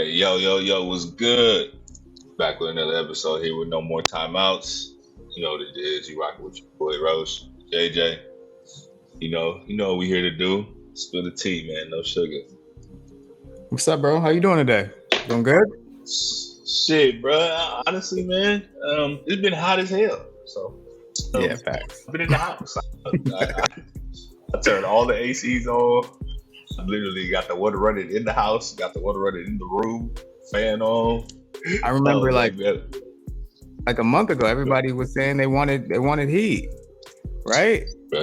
Hey, yo, what's good? Back with another episode here with no more timeouts. You know what it is. You rocking with your boy Rosh JJ. You know what we here to do. Spill the tea, man. No sugar. What's up, bro? How you doing today? Doing good? Shit, bro. Honestly, man, it's been hot as hell. So Yeah, facts. I've been in the house. I turned all the ACs on. I literally got the water running in the house. Got the water running in the room. Fan on. I I remember was like, man, like a month ago, everybody was saying they wanted heat, right? bro,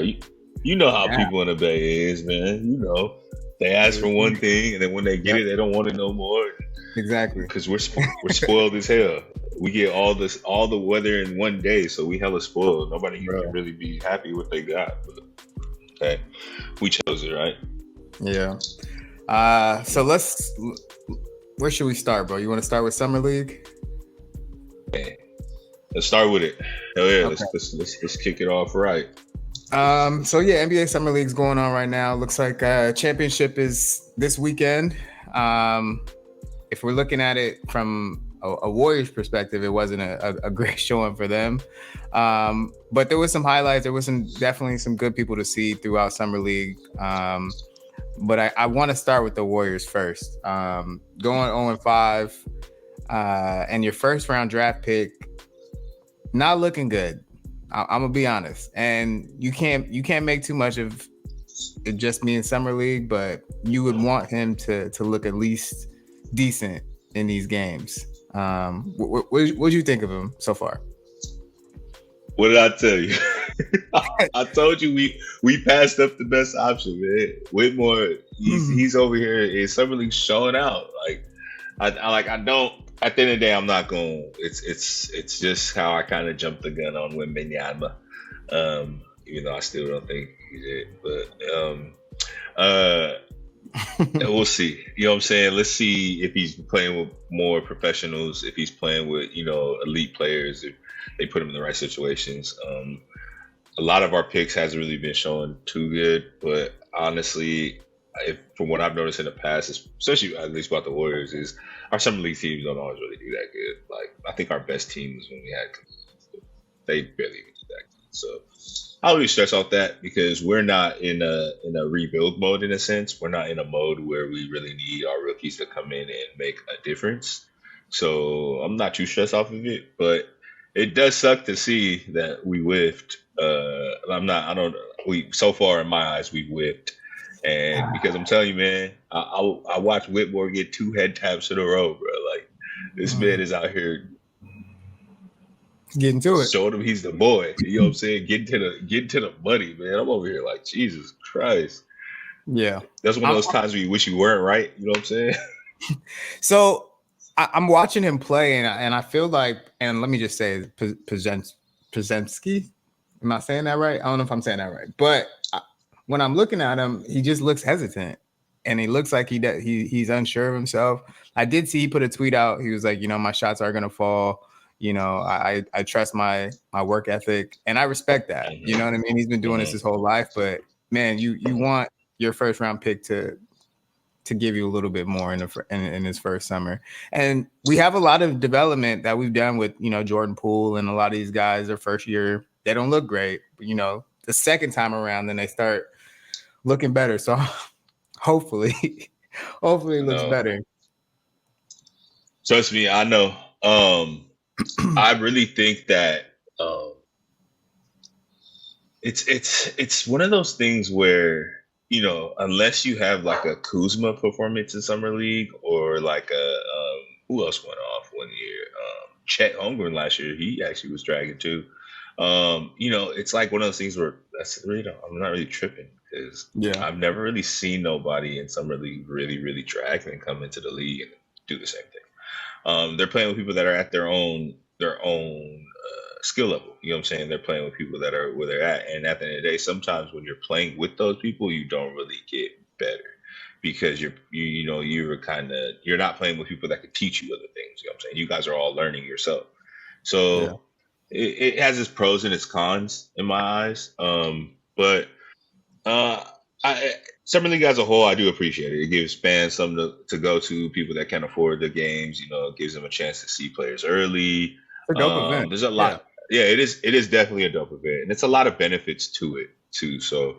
you know how Yeah, people in the Bay is, man. You know, they ask for one thing, and then when they get yep, it, they don't want it no more. exactly. Because we're spoiled as hell. We get all the weather in one day, so we hella spoiled. Nobody here can Bro. really be happy what they got. But hey, we chose it, right? Yeah. So where should we start, bro? You want to start with Summer League? Hey, let's start with it. Hell yeah, Okay. let's kick it off right. So yeah, NBA Summer League's going on right now. Looks like championship is this weekend. Um, if we're looking at it from a Warriors perspective, it wasn't a great showing for them. But there was some highlights. There was definitely some good people to see throughout Summer League. But I want to start with the Warriors first. Going 0-5, and your first round draft pick not looking good. I'm gonna be honest, and you can't make too much of it just being Summer League, but you would want him to look at least decent in these games. What do you think of him so far? What did I tell you? I told you we passed up the best option, man. Whitmore, he's over here in Summer League showing out. Like I don't. At the end of the day, I'm not going. It's just how I kind of jumped the gun on Wembanyama. Even though I still don't think he did, but uh, we'll see. You know what I'm saying? Let's see if he's playing with more professionals, if he's playing with elite players, if they put him in the right situations. A lot of our picks hasn't really been showing too good, but honestly, from what I've noticed in the past, especially at least about the Warriors, is our summer league teams don't always really do that good. Like I think our best teams when we had they barely even do that good. So I really stress off that because we're not in a rebuild mode in a sense. We're not in a mode where we really need our rookies to come in and make a difference. So I'm not too stressed off of it, but it does suck to see that we whiffed. I'm not. I don't. We so far in my eyes we whiffed, and because I'm telling you, man, I watched Whitmore get 2 head taps in a row, bro. Like this man is out here Getting to it. showing him he's the boy. You know what I'm saying? Getting to the money, man. I'm over here like Jesus Christ. Yeah. That's one of those times where you wish you weren't right. You know what I'm saying? So I'm watching him play, and I feel like, and let me just say, Pazensky. Am I saying that right? I don't know if I'm saying that right, but when I'm looking at him, he just looks hesitant, and he looks like he's unsure of himself. I did see he put a tweet out. He was like, my shots are gonna fall. I trust my work ethic, and I respect that. You know what I mean? He's been doing this his whole life, but man, you want your first round pick to give you a little bit more in his first summer. And we have a lot of development that we've done with, Jordan Poole and a lot of these guys, their first year, they don't look great. But, the second time around, then they start looking better. So hopefully it looks No, better. trust me, I know. I really think that it's one of those things where unless you have like a Kuzma performance in summer league or like a who else went off one year? Chet Holmgren last year, he actually was dragging too. It's like one of those things where I'm not really tripping because Yeah. I've never really seen nobody in summer league really really drag and come into the league and do the same thing. They're playing with people that are at their own skill level. You know what I'm saying? They're playing with people that are where they're at. And at the end of the day, sometimes when you're playing with those people, you don't really get better because you're not playing with people that can teach you other things. You know what I'm saying? You guys are all learning yourself. Yeah. So it has its pros and its cons in my eyes. But uh, I Summer League as a whole, I do appreciate it. It gives fans something to go to, people that can't afford the games. It gives them a chance to see players early. It's a dope event. There's a Yeah. lot. Yeah, it is. It is definitely a dope event, and it's a lot of benefits to it too. So,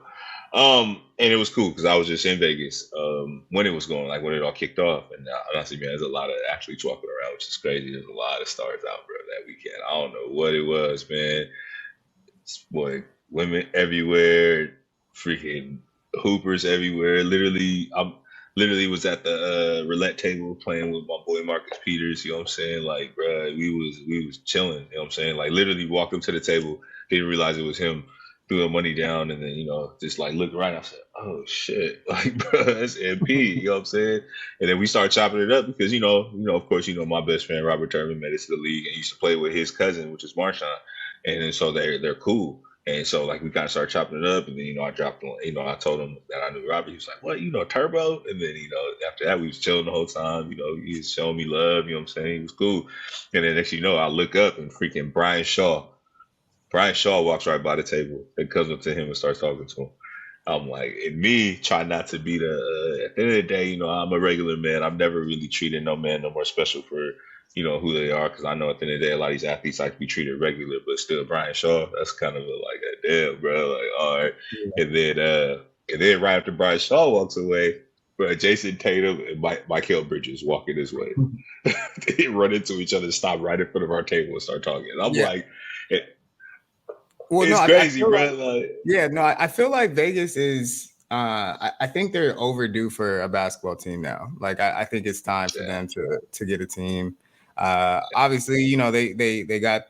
and it was cool because I was just in Vegas when it was going, like when it all kicked off, and honestly, man, there's a lot of athletes walking around, which is crazy. There's a lot of stars out, bro, that weekend. I don't know what it was, man. Boy, women everywhere, freaking hoopers everywhere. Literally, I'm literally was at the roulette table playing with my boy Marcus Peters. You know what I'm saying? Like, bro, we was chilling. You know what I'm saying? Like, literally walked up to the table, didn't realize it was him. Threw the money down, and then just like looked around. I said, "Oh shit!" Like, bro, that's MP. You know what I'm saying? And then we started chopping it up because of course, my best friend Robert Turman made it to the league and used to play with his cousin, which is Marshawn, and then so they're cool. And so like we kind of started chopping it up, and then I dropped I told him that I knew Robert. He was like, "What? Turbo?" And then after that we was chilling the whole time. He was showing me love. You know what I'm saying? He was cool. And then next I look up and freaking Brian Shaw walks right by the table and comes up to him and starts talking to him. I'm like, and me try not to be at the end of the day, I'm a regular man. I've never really treated no man no more special for who they are, because I know at the end of the day, a lot of these athletes like to be treated regular, but still, Brian Shaw, that's kind of like a damn, bro. Like, all right. Yeah. And then right after Brian Shaw walks away, bro, Jason Tatum and Michael Bridges walking this way. They run into each other, stop right in front of our table and start talking. And I'm like, it's crazy, bro. I feel like Vegas is. I think they're overdue for a basketball team now. Like, I think it's time for them to get a team. Obviously, they got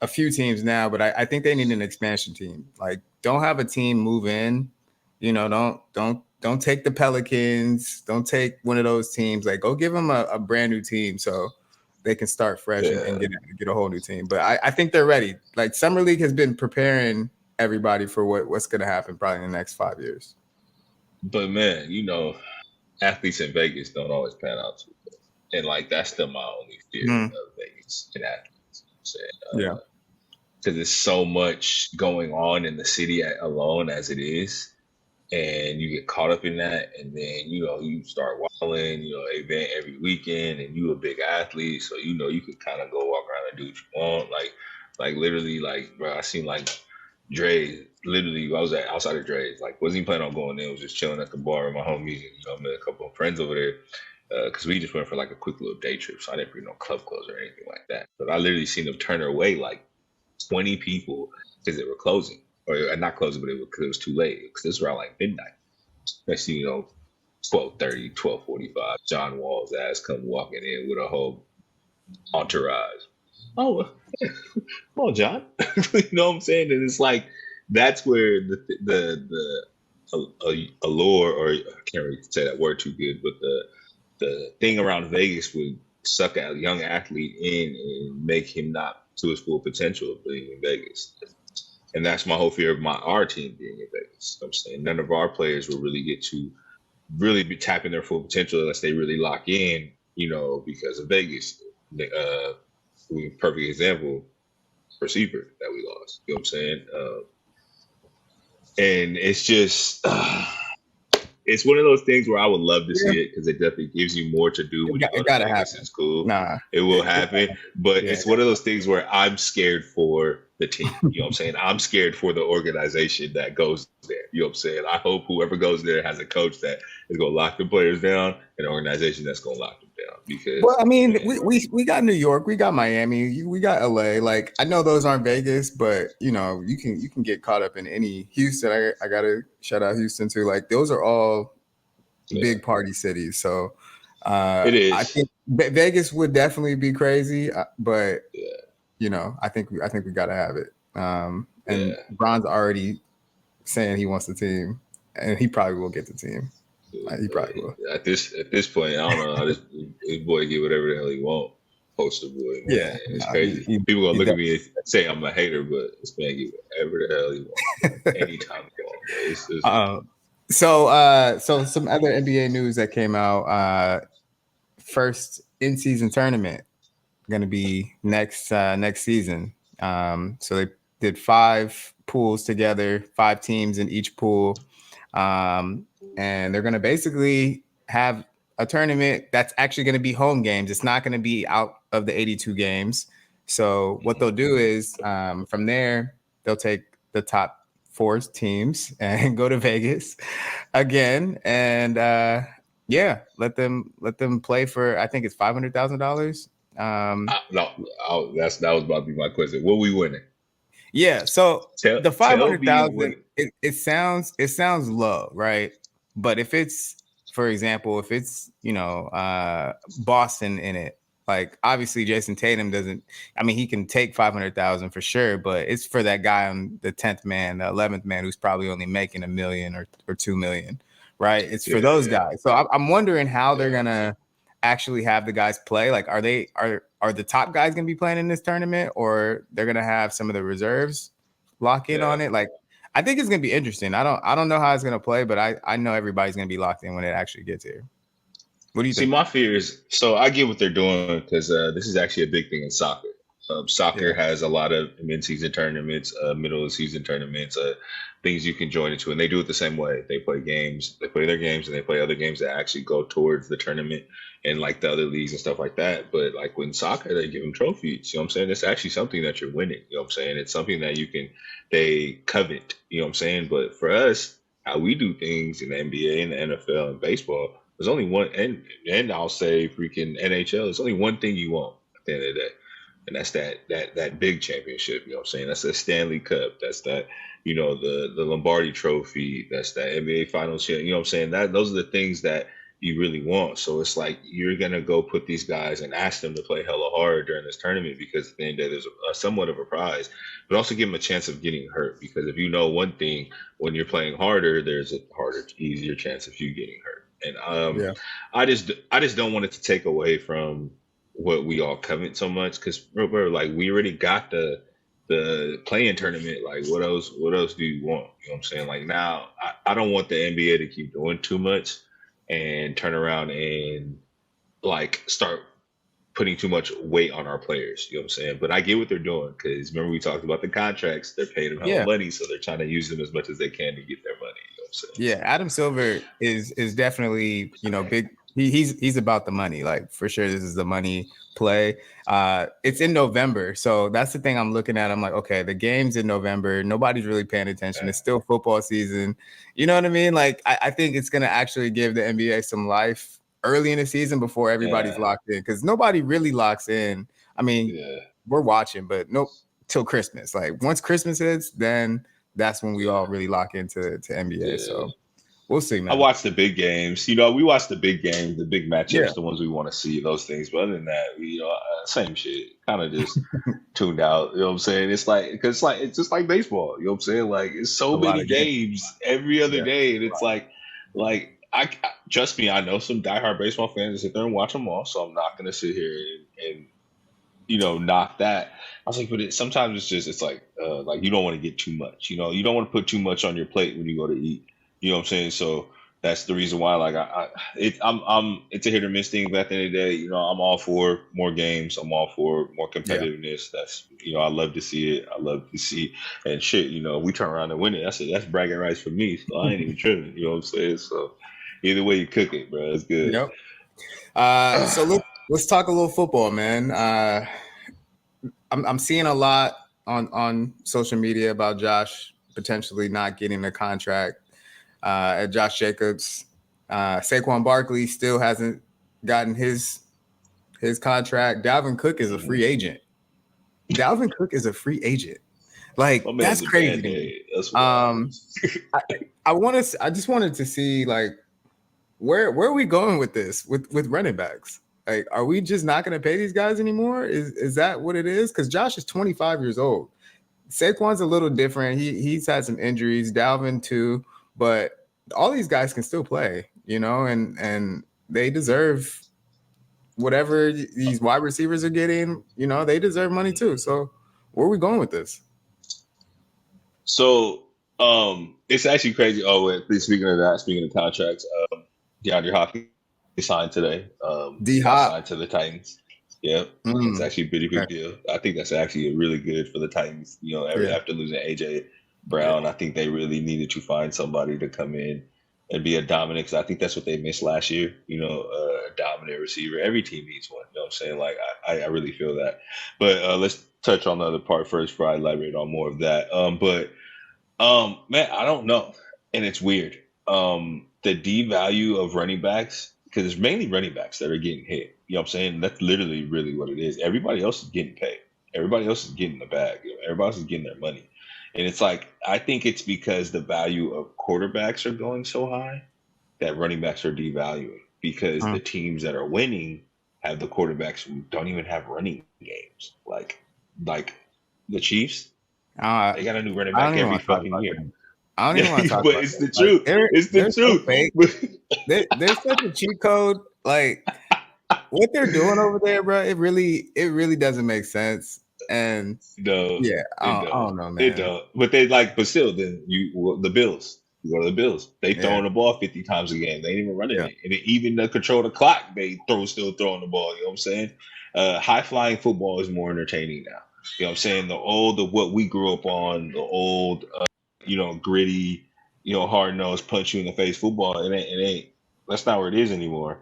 a few teams now, but I think they need an expansion team. Like, don't have a team move in. Don't take the Pelicans. Don't take one of those teams. Like, go give them a brand new team so they can start fresh and get a whole new team. But I think they're ready. Like, Summer League has been preparing everybody for what's going to happen probably in the next 5 years. But man, athletes in Vegas don't always pan out too good. And like, that's still my only fear of Vegas and athletes. Yeah. Because there's so much going on in the city alone as it is. And you get caught up in that, and then you start wilding, event every weekend, and you a big athlete, so you could kind of go walk around and do what you want, like literally, like, bro, I seen like Dre, literally, I was outside of Dre's, like, wasn't even planning on going in, was just chilling at the bar with my homies, and met a couple of friends over there, because we just went for like a quick little day trip, so I didn't bring no club clothes or anything like that, but I literally seen them turn away like 20 people because they were closing. Or not closing, but because it was too late. Because this was around like midnight. Next thing you know, 12:30, 12:45, John Wall's ass come walking in with a whole entourage. Oh, come on, John. You know what I'm saying? And it's like, that's where the allure, or I can't really say that word too good, but the thing around Vegas would suck a young athlete in and make him not to his full potential of being in Vegas. And that's my whole fear of our team being in Vegas. I'm saying none of our players will really get to really be tapping their full potential unless they really lock in, because of Vegas. Perfect example, receiver that we lost. You know what I'm saying? And it's just, it's one of those things where I would love to see it because it definitely gives you more to do. It gotta happen. It's cool. Nah. It will happen. But it's one of those things where I'm scared for the team. You know what I'm saying? I'm scared for the organization that goes there. You know what I'm saying? I hope whoever goes there has a coach that is going to lock the players down and an organization that's going to lock them down. Because, well, I mean, we got New York, we got Miami, we got LA. Like, I know those aren't Vegas, but you can get caught up in any. Houston, I gotta shout out Houston too. Like, those are all big party cities. So it is. I think Vegas would definitely be crazy, but I think we gotta have it. And Bron's already saying he wants the team, and he probably will get the team. He probably will. At this point, I don't know how this boy get whatever the hell he want. Poster boy, man. Yeah, it's crazy. People gonna look at me and say I'm a hater, but this man get whatever the hell he wants anytime he wants. So some other NBA news that came out. First in-season tournament going to be next season. So they did 5 pools together, 5 teams in each pool. and they're going to basically have a tournament that's actually going to be home games. It's not going to be out of the 82 games. So what they'll do is from there, they'll take the top 4 teams and go to Vegas again. And yeah, let them play for, I think it's $500,000. No, that was about to be my question. What we winning? Yeah. So the Tell me 500,000, what. it sounds low, right? But if it's, for example, if it's, Boston in it, like obviously Jason Tatum doesn't, I mean, he can take 500,000 for sure, but it's for that guy on the 10th man, the 11th man, who's probably only making $1 million or 2 million, right? It's for those guys. So I'm wondering how they're going to actually have the guys play. Like, are the top guys going to be playing in this tournament, or they're going to have some of the reserves lock in on it? Like, I think it's going to be interesting. I don't know how it's going to play, but I know everybody's going to be locked in when it actually gets here. What do you See, think? my fear is, so I get what they're doing because this is actually a big thing in soccer. Soccer has a lot of mid-season tournaments, middle of the season tournaments, things you can join into, and they do it the same way. They play games, they play their games, and they play other games that actually go towards the tournament and like the other leagues and stuff like that. But like when soccer, they give them trophies. You know what I'm saying? It's actually something that you're winning. You know what I'm saying? It's something that they covet. You know what I'm saying? But for us, how we do things in the NBA and the NFL and baseball, there's only one, and I'll say freaking NHL. There's only one thing you want at the end of the day, and that's that big championship. You know what I'm saying? That's the Stanley Cup. That's that, the Lombardi Trophy. That's that NBA Finals. You know what I'm saying? Those are the things that you really want. So it's like you're gonna go put these guys and ask them to play hella hard during this tournament because at the end of the day, there's a somewhat of a prize, but also give them a chance of getting hurt because if you know one thing, when you're playing harder, there's a easier chance of you getting hurt. And I just don't want it to take away from what we all covet so much because bro, like we already got the playing tournament. Like what else do you want? You know what I'm saying? Like now I don't want the NBA to keep doing too much and turn around and like start putting too much weight on our players. You know what I'm saying? But I get what they're doing because remember we talked about the contracts. They're paying them hella money, so they're trying to use them as much as they can to get their money. You know what I'm saying? Yeah, Adam Silver is definitely big. He's about the money, like for sure. This is the money play. It's in November, so that's the thing I'm looking at. I'm like, okay, the game's in November. Nobody's really paying attention. It's still football season. You know what I mean? Like I think it's gonna actually give the NBA some life early in the season before everybody's locked in because nobody really locks in. I mean, we're watching, but nope, till Christmas. Like once Christmas hits, then that's when we all really lock into NBA. So we'll see, man. I watch the big games. We watch the big games, the big matchups, the ones we want to see, those things. But other than that, same shit. Kind of just tuned out. You know what I'm saying? It's like because it's just like baseball. You know what I'm saying? Like it's so many games every other day, and it's like I trust me. I know some diehard baseball fans that sit there and watch them all. So I'm not gonna sit here and knock that. I was like, but sometimes it's like you don't want to get too much. You don't want to put too much on your plate when you go to eat. You know what I'm saying? So that's the reason why, like, it's a hit or miss thing. But at the end of the day, I'm all for more games. I'm all for more competitiveness. That's, I love to see it. I love to see and shit. We turn around and win it. That's bragging rights for me. So I ain't even tripping. You know what I'm saying? So either way you cook it, bro, it's good. Yep. So let's talk a little football, man. I'm seeing a lot on social media about Josh potentially not getting a contract at Josh Jacobs. Saquon Barkley still hasn't gotten his contract. Dalvin Cook is a free agent. Dalvin Cook is a free agent. Like that's crazy to me. I just wanted to see like where are we going with this with running backs? Like, are we just not going to pay these guys anymore? Is that what it is? Because Josh is 25 years old. Saquon's a little different. He's had some injuries. Dalvin too, but all these guys can still play, and they deserve whatever these wide receivers are getting. They deserve money too. So where are we going with this? So it's actually crazy. Oh, wait, speaking of contracts, DeAndre Hopkins signed today. Signed to the Titans. Yeah, it's actually a pretty big deal. I think that's actually really good for the Titans. After losing AJ Brown, I think they really needed to find somebody to come in and be a dominant. 'Cause I think that's what they missed last year. A dominant receiver. Every team needs one. You know what I'm saying? Like I really feel that. But let's touch on the other part first before I elaborate on more of that. Man, I don't know, and it's weird. The D value of running backs, because it's mainly running backs that are getting hit. You know what I'm saying? That's literally really what it is. Everybody else is getting paid. Everybody else is getting the bag. Everybody else is getting their money. And it's like I think it's because the value of quarterbacks are going so high that running backs are devaluing because the teams that are winning have the quarterbacks who don't even have running games. Like the Chiefs, they got a new running I don't back even every want to talk fucking about year. them. I don't even want to talk But about it's them. the truth. It's the They're so truth. fake. They're such a cheat code. Like what they're doing over there, bro. It really doesn't make sense. And No, yeah, it I don't. don't know, It man. don't. But still, then the Bills. You go to the Bills. They Yeah, throwing the ball 50 times a game. They ain't even running yeah. it. And even the control the clock, they still throwing the ball. You know what I'm saying? High flying football is more entertaining now. You know what I'm saying? What we grew up on, the old, gritty, hard nosed, punch you in the face football. It ain't. That's not where it is anymore.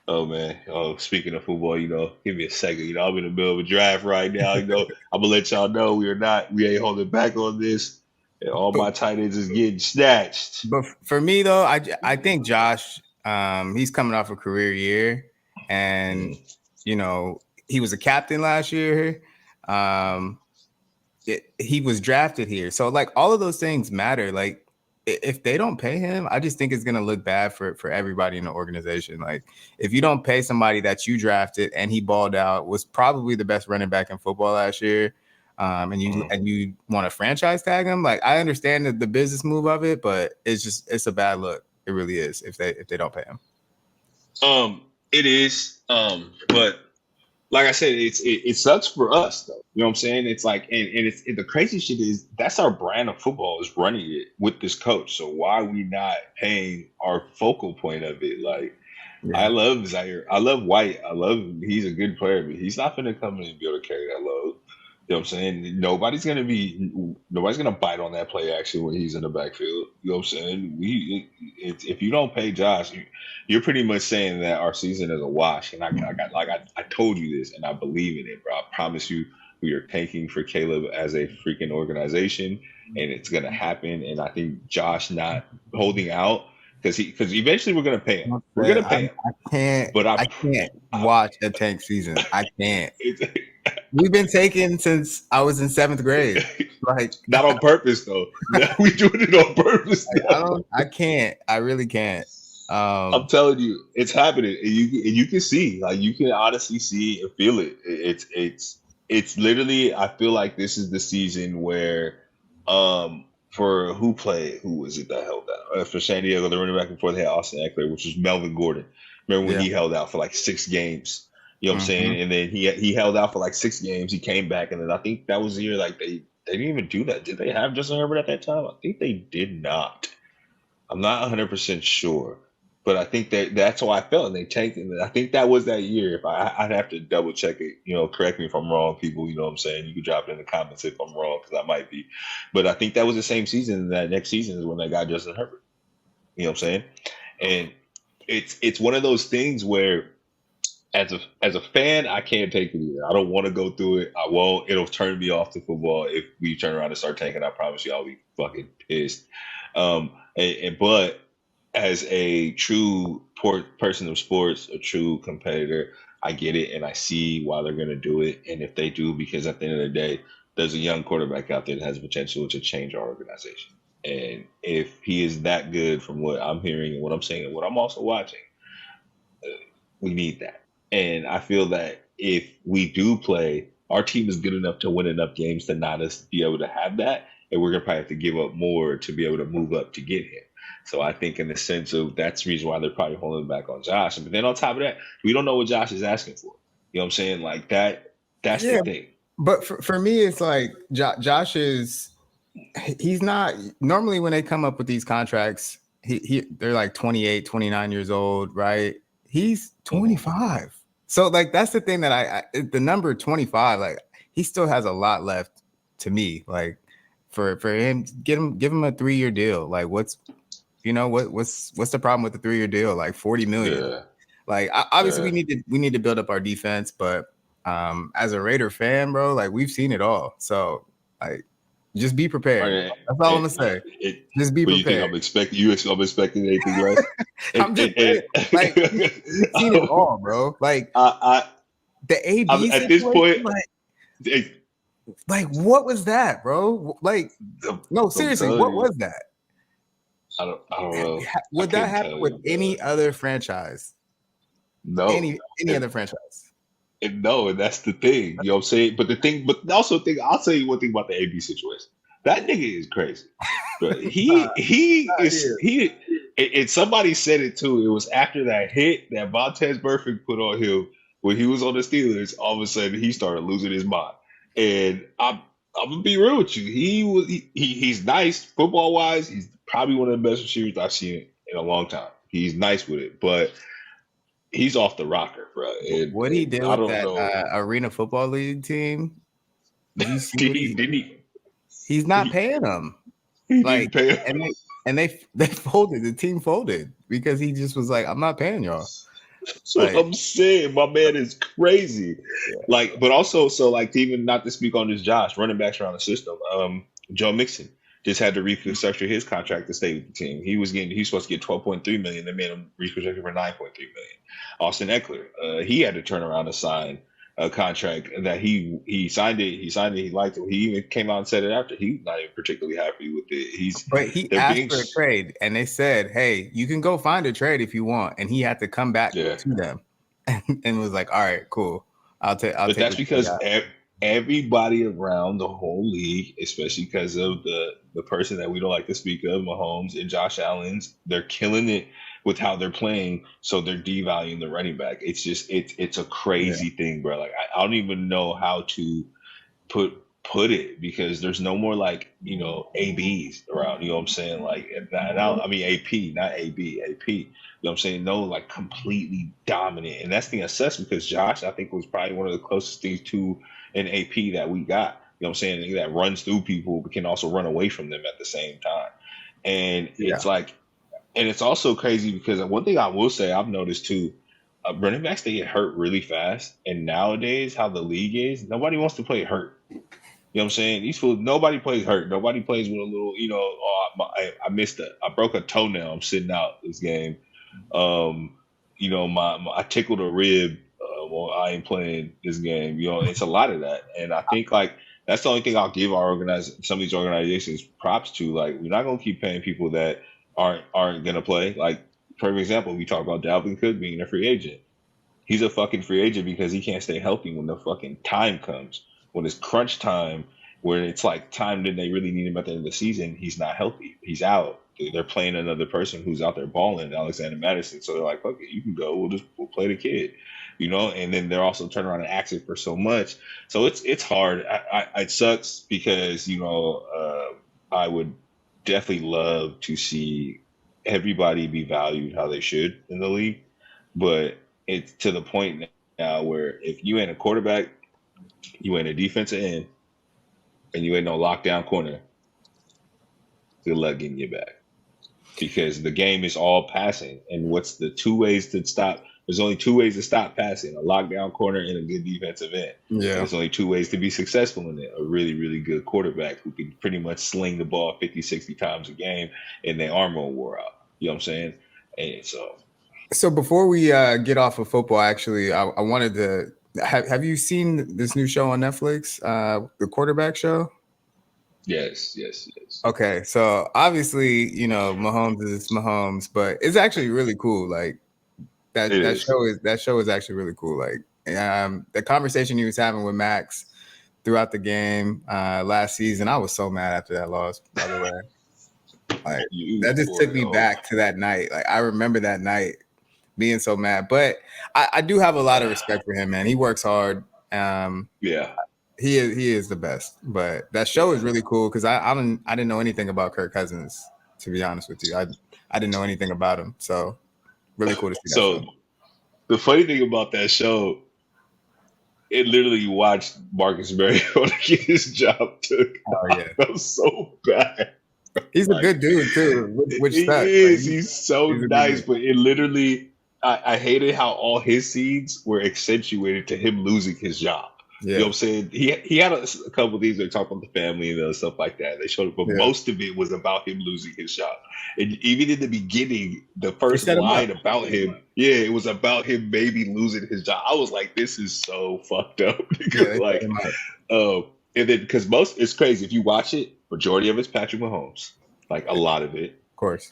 Oh man. Oh, speaking of football, give me a second. I'm in the middle of a draft right now. I'm gonna let y'all know we ain't holding back on this. And all But my tight ends is getting snatched. but for me though, I think Josh, he's coming off a career year, and Mhm. he was a captain last year. Um, he was drafted here, so like all of those things matter. Like if they don't pay him, I just think it's gonna look bad for everybody in the organization. Like if you don't pay somebody that you drafted and he balled out, was probably the best running back in football last year, and you want to franchise tag him, like I understand the business move of it, but it's a bad look. It really is if they don't pay him. It is. But like I said, it sucks for us though. You know what I'm saying? It's like, the crazy shit is that's our brand of football is running it with this coach. So why are we not paying our focal point of it? Like, I Yeah, love Zaire. I love White. He's a good player, but he's not going to come in and be able to carry that load. You know what I'm saying? Nobody's gonna bite on that play action when he's in the backfield. You know what I'm saying? If you don't pay Josh, you're pretty much saying that our season is a wash. And I told you this, and I believe in it, bro. I promise you, we are tanking for Caleb as a freaking organization, and it's gonna happen. And I think Josh not holding out because eventually we're gonna pay him. We're gonna pay him. But I can't I watch a tank season. I can't. it's, We've been taken since I was in 7th grade. Like not on purpose though. We doing it on purpose. I can't. I really can't. I'm telling you, it's happening, and you can see, like you can honestly see and feel it. It's literally. I feel like this is the season where, who was it that held out for San Diego, the running back before they had Austin Eckler, which was Melvin Gordon. Remember when Yeah. he held out for like 6 games? You know what I'm Mhm. saying? And then he held out for like 6 games. He came back, and then I think that was the year like they didn't even do that. Did they have Justin Herbert at that time? I think they did not. I'm not 100% sure, but I think that's how I felt, and they tanked. And I think that was that year. If I'd have to double check it, correct me if I'm wrong, people. You know what I'm saying? You can drop it in the comments if I'm wrong, because I might be. But I think that was the same season. And that next season is when they got Justin Herbert. You know what I'm saying? And it's one of those things where, as a fan, I can't take it either. I don't want to go through it. I won't. It'll turn me off to football if we turn around and start tanking. I promise you, I'll be fucking pissed. But as a true person of sports, a true competitor, I get it and I see why they're going to do it. And if they do, because at the end of the day, there's a young quarterback out there that has potential to change our organization. And if he is that good, from what I'm hearing and what I'm saying and what I'm also watching, we need that. And I feel that if we do play, our team is good enough to win enough games to not us be able to have that. And we're gonna probably have to give up more to be able to move up to get him. So I think in the sense of that's the reason why they're probably holding back on Josh. But then on top of that, we don't know what Josh is asking for. You know what I'm saying? Like that's the Yeah, thing. but for me, it's like Josh is. He's not normally when they come up with these contracts. They're like 28, 29 years old, right? He's Mhm. 25. So like that's the thing that the number 25, like he still has a lot left to me. Like for him, give him a 3-year deal. Like You know what's the problem with the 3-year deal? Like $40 million. Yeah. Like obviously we need to build up our defense, but as a Raider fan, bro, like we've seen it all. So like just be prepared. That's all I'm gonna say. Just be What you think prepared. I'm expecting anything less? I'm just saying, like we've seen it all, bro. Like the AB at this point, like what was that, bro? Like no, seriously, what was that? I don't know. Would that happen with any other franchise? No. Any other franchise? No, and that's the thing. You know what I'm saying? But I'll tell you one thing about the AB situation. That nigga is crazy. But and somebody said it too. It was after that hit that Vontaze Burfict put on him when he was on the Steelers. All of a sudden, he started losing his mind. And I'm gonna be real with you. He's nice football wise. He's probably one of the best receivers I've seen in a long time. He's nice with it, but he's off the rocker, bro. What he did with that Arena Football League team? Did you see He's not paying them. Like, and they folded. The team folded because he just was like, "I'm not paying y'all." So like, I'm saying, my man is crazy. Yeah. Like, but also, so like, even not to speak on this, Josh, running backs around the system. Joe Mixon just had to restructure his contract to stay with the team. He was supposed to get $12.3 million. They made him restructure for $9.3 million. Austin Eckler, he had to turn around and sign a contract that he signed it. He liked it. He even came out and said it after. He's not even particularly happy with it. But he asked for a trade, and they said, "Hey, you can go find a trade if you want." And he had to come back to them, and was like, "All right, cool. I'll take." But that's because everybody around the whole league, especially because of the person that we don't like to speak of, Mahomes and Josh Allen's, they're killing it with how they're playing, so they're devaluing the running back. It's just it's a crazy thing, bro. Like I don't even know how to put it because there's no more like ABs around. You know what I'm saying? Like I mean AP, not AB, AP. You know what I'm saying? No, like completely dominant, and that's the assess because Josh, I think, was probably one of the closest things to an AP that we got. You know what I'm saying? That runs through people, but can also run away from them at the same time. And it's like. And it's also crazy because one thing I will say I've noticed too, running backs, they get hurt really fast. And nowadays, how the league is, nobody wants to play hurt. You know what I'm saying? These fools, nobody plays hurt. Nobody plays with a little, I missed I broke a toenail. I'm sitting out this game. I tickled a rib. Well, I ain't playing this game. It's a lot of that. And I think like that's the only thing I'll give some of these organizations props to. Like, we're not gonna keep paying people that aren't gonna play. Like, for example, we talk about Dalvin Cook being a free agent. He's a fucking free agent because he can't stay healthy when the fucking time comes. When it's crunch time, where it's like time that they really need him at the end of the season, he's not healthy. He's out. They're playing another person who's out there balling, Alexander Madison. So they're like, fuck it, you can go. We'll play the kid, And then they're also turning around and asking for so much. So it's hard. It sucks because I would definitely love to see everybody be valued how they should in the league, but it's to the point now where if you ain't a quarterback, you ain't a defensive end, and you ain't no lockdown corner, good luck getting you back because the game is all passing. And what's the two ways to stop? There's only two ways to stop passing: a lockdown corner and a good defensive end. Yeah. There's only two ways to be successful in it: a really, really good quarterback who can pretty much sling the ball 50, 60 times a game and their armor will wear out. You know what I'm saying? And so before we get off of football, actually, I wanted to have you seen this new show on Netflix, the Quarterback Show? Yes. Okay, so obviously, Mahomes is Mahomes, but it's actually really cool. Like, that show is actually really cool. Like the conversation he was having with Max throughout the game last season, I was so mad after that loss, by the way. Like that just took me back to that night. Like I remember that night being so mad. But I do have a lot of respect for him, man. He works hard. He is the best. But that show is really cool because I didn't know anything about Kirk Cousins, to be honest with you. I didn't know anything about him. So really cool to see that. So the funny thing about that show, it literally watched Marcus Mariota get his job took. Oh yeah. That was so bad. He's a Like, good dude too, which he sucks. is. He's so he's a good nice, dude. but it literally, I hated how all his scenes were accentuated to him losing his job. You know what Yeah, I'm saying? He had a couple of these that talk about the family and stuff like that. They showed it, but yeah. most of it was about him losing his job. And even in the beginning, the He first set him up. line about him, yeah, it was about him maybe losing his job. I was like, this is so fucked up. Yeah, they set Like, him up. Of and then because it's crazy if you watch it, majority of it's Patrick Mahomes, like a lot of it. course.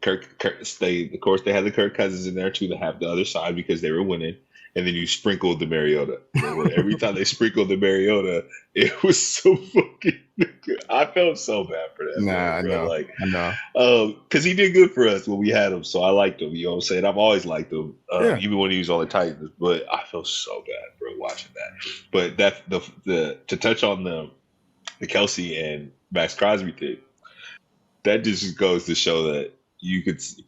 Kirk, of course, they had the Kirk Cousins in there too to have the other side because they were winning. And then you sprinkled the Mariota. And every time they sprinkled the Mariota, it was so fucking good. I felt so bad for that Nah, man, I bro. know. Like, I know. because he did good for us when we had him, so I liked him. You know what I'm saying? I've always liked him, Yeah. even when he was on the Titans. But I felt so bad, bro, watching that. But that the to touch on the Kelsey and Max Crosby thing, that just goes to show that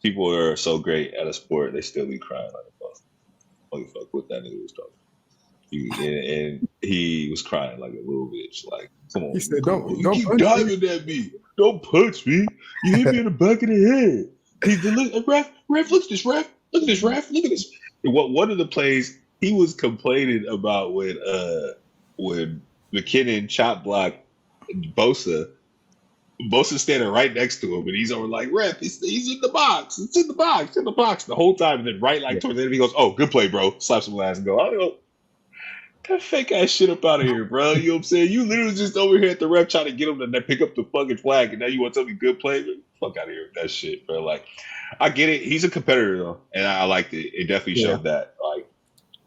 people are so great at a sport, they still be crying like a fuck. Holy fuck, what that nigga was talking. And he was crying like a little bitch. Like, come on, He said, come on. You don't keep punch me." diving at me. Don't punch me. You hit me in the back of the head. He's the ref, look at this, ref. Look at this, ref. Look at this. One of the plays he was complaining about when McKinnon chop blocked Bosa. Bosa's standing right next to him, and he's over like, ref, he's in the box. It's in the box, in the box the whole time. And then right like towards the end, he goes, oh, good play, bro. Slaps him last and go, I don't know. That fake ass shit up out of here, bro. You know what I'm saying? You literally just over here at the ref trying to get him to pick up the fucking flag, and now you want to tell me good play? Fuck out of here with that shit, bro. Like, I get it. He's a competitor though, and I liked it. It definitely showed that. Like,